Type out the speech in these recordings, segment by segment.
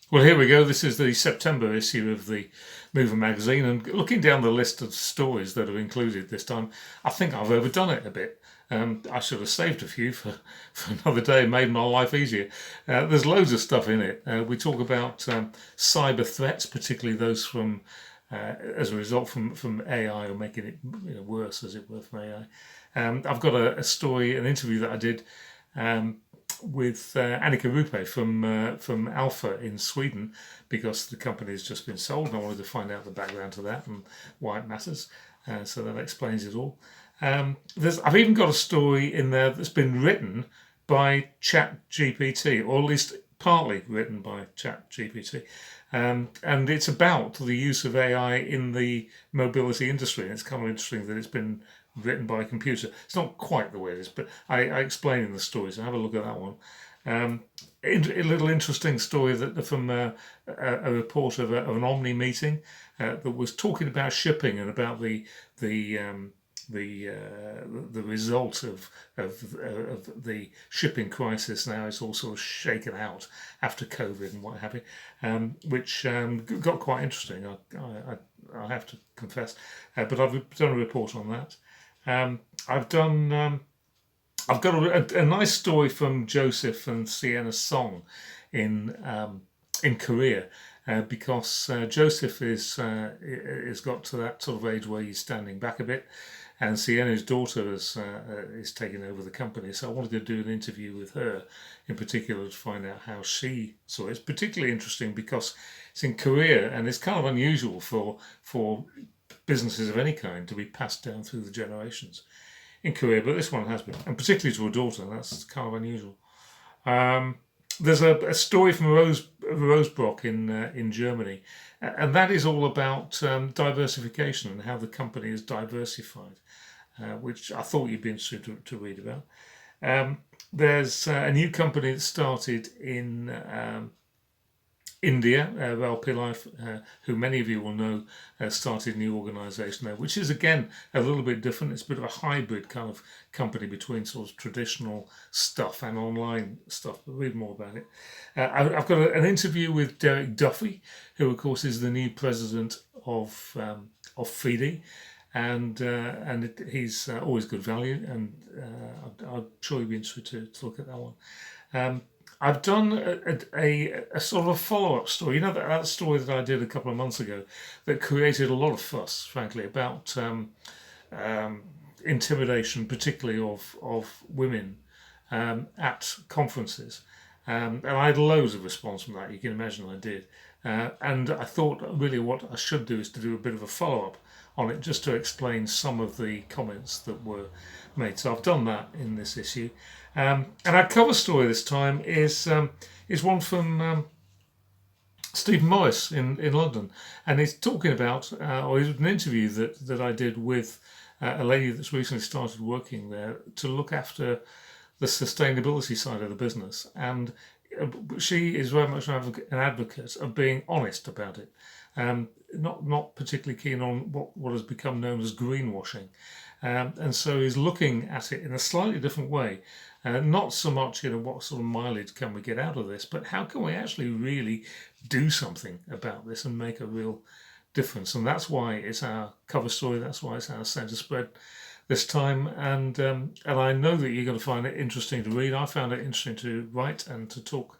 Well, here we go. This is the September issue of the Mover magazine, and looking down the list of stories that are included this time, I think I've overdone it a bit. I should have saved a few for another day and made my life easier. There's loads of stuff in it. We talk about cyber threats, particularly those from as a result from AI, or making it worse, as it were, from AI. I've got a story, an interview that I did um, with Annika Rupe from Alpha in Sweden, because the company has just been sold, and I wanted to find out the background to that and why it matters. So that explains it all. I've even got a story in there that's been written by ChatGPT, or at least partly written by ChatGPT. And it's about the use of AI in the mobility industry. And it's kind of interesting that it's been written by a computer. It's not quite the way it is, but I explain in the story, so have a look at that one. A little interesting story that from a report of an Omni meeting that was talking about shipping and about the the result of the shipping crisis. Now it's all sort of shaken out after COVID and what have you, which got quite interesting. I have to confess, but I've done a report on that. I've done. I've got a nice story from Joseph and Sienna Song in Korea, because Joseph is got to that sort of age where he's standing back a bit, and Sienna's daughter is taking over the company. So I wanted to do an interview with her in particular to find out how she saw it. It's particularly interesting because it's in Korea, and it's kind of unusual for businesses of any kind to be passed down through the generations in Korea, but this one has been, and particularly to a daughter. That's kind of unusual. Um, there's a story from Rosebrock in Germany, and that is all about diversification and how the company is diversified, which I thought you'd be interested to read about. There's a new company that started in India, Rail Pillai, who many of you will know, started a new organisation there, which is again a little bit different. It's a bit of a hybrid kind of company between sort of traditional stuff and online stuff. But read more about it. I've got an interview with Derek Duffy, who of course is the new president of FIDI, and he's always good value, and I'm sure you'll be interested to look at that one. I've done a sort of a follow-up story. You know that story that I did a couple of months ago that created a lot of fuss, frankly, about intimidation, particularly of women at conferences. And I had loads of response from that. You can imagine I did. And I thought really what I should do is to do a bit of a follow-up on it, just to explain some of the comments that were made. So I've done that in this issue. And our cover story this time is one from Stephen Morris in London, and he's talking about, or it was an interview that I did with a lady that's recently started working there to look after the sustainability side of the business, and she is very much an advocate of being honest about it. Not particularly keen on what has become known as greenwashing, and so he's looking at it in a slightly different way. Not so much, what sort of mileage can we get out of this, but how can we actually really do something about this and make a real difference? And that's why it's our cover story. That's why it's our centre spread this time. And I know that you're going to find it interesting to read. I found it interesting to write and to talk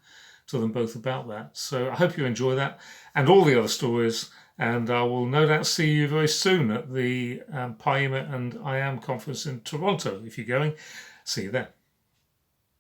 to them both about that. So I hope you enjoy that and all the other stories. And I will no doubt see you very soon at the PIEMA and I Am conference in Toronto. If you're going, see you there.